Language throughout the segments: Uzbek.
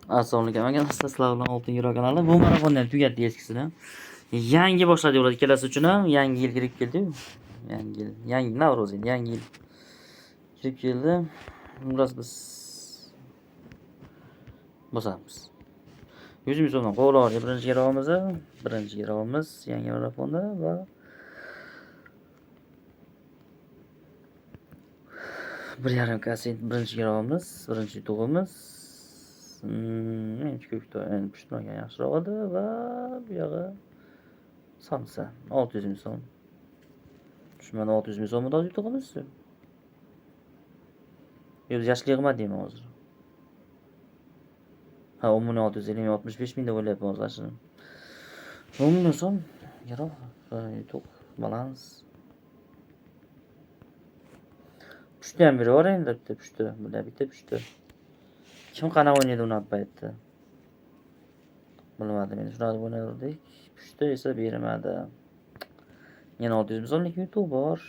Assalomu alaykum. Sizlar bilan Oltin Yura kanali. Bu marafonni ham tugatdi eskisini. Yangi boshladik ular ikkalasi uchun ham. Yangi yil kirib keldi. Yangi Navro'z endi, yangi yil kirib keldi. Biroz biz bosamiz. 100 ming so'mdan qo'g'log'iga birinchi garovimiz yangi marafonda va bir yarim kassent birinchi garovimiz, birinchi yutug'imiz. Menimcha ko'kto'y pushtimagan yaxshiroq edi va bu yog'i somsa 600 ming so'm. Tushmadi 600 ming so'mni hozir yutug'imiz. Biz yaxshi yig'madingmi hozir? Ha, umumiy 650 65 ming deb o'ylayapman hozir ashuni. 10 ming so'm garov yutuq balans. Pushti ham biri bor endi bitta pushti. Kim qanaqa o'ynaydi uni paytda? Bilmadim, endi shunaqa o'ynadik. Pushti esa bermadi. Yana 600 ming so'mlik yutuq bor.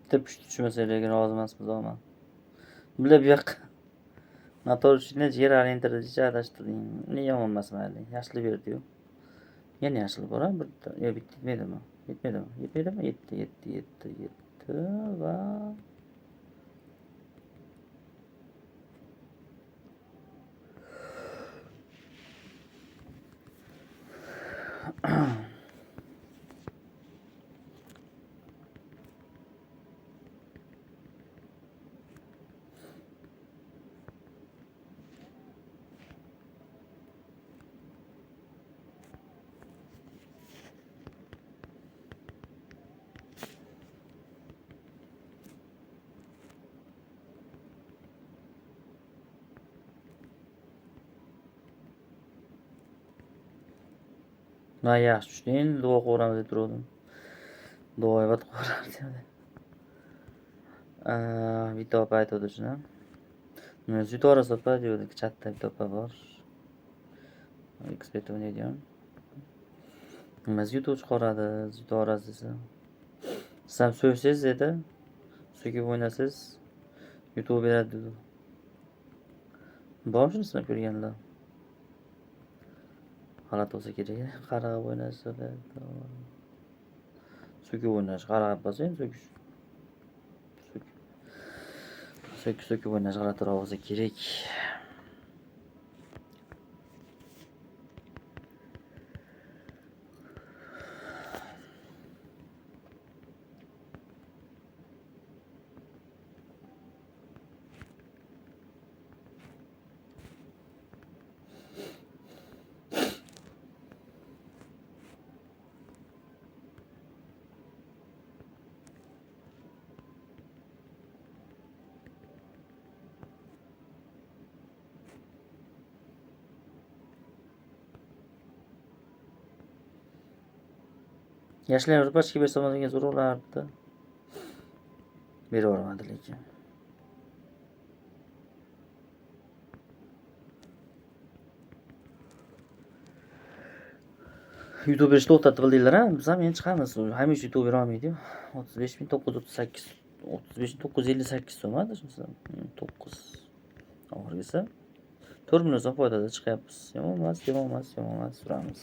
Bitta pushti tushmasa lekin rozi emasmiz ama. Bular bu yoqqa noto'g'ri yer arentirdicha adashtirding. Ne yomon emas mayli. Yaxshilab berdi-yu. Yana yaxshilab bor-a? Bitta yetmaydimi? Yetmaydimi? Yetdi va na yaxshi tushdi. Endi duo qilamiz deb turdim. Duoibat qilamiz dedi. Bitta opa aytadi shuni. Zutora sopa deydi, chatda bitta opa bor. Ekspert o'ynaydigan. Biz YouTube chiqaradi, Zutora desa. Siz ham so'ysiz dedi. So'kib o'ynasiz. YouTube beradi dedi. Bormi shunisini ko'rganlar? G'alati bo'lsa kerak. Qarag'ab o'ynasa dedi. So'kib o'ynash, qarag'ab bo'lsa ham so'kib o'ynash g'alatiroq bo'lsa kerak. Yoshlar ro'pachga bersa degan zo'r bo'lardi. Berib yubormadi lekin. YouTube berishni to'xtatib bildinglar-a? Biz ham endi chiqamiz. Hamisha YouTube bera olmaydi-yu. 35.938 35.958 so'm edi shunisi. 9 oxirgisi 4 million so'm foydada chiqyapmiz. Yomon emas, suramiz.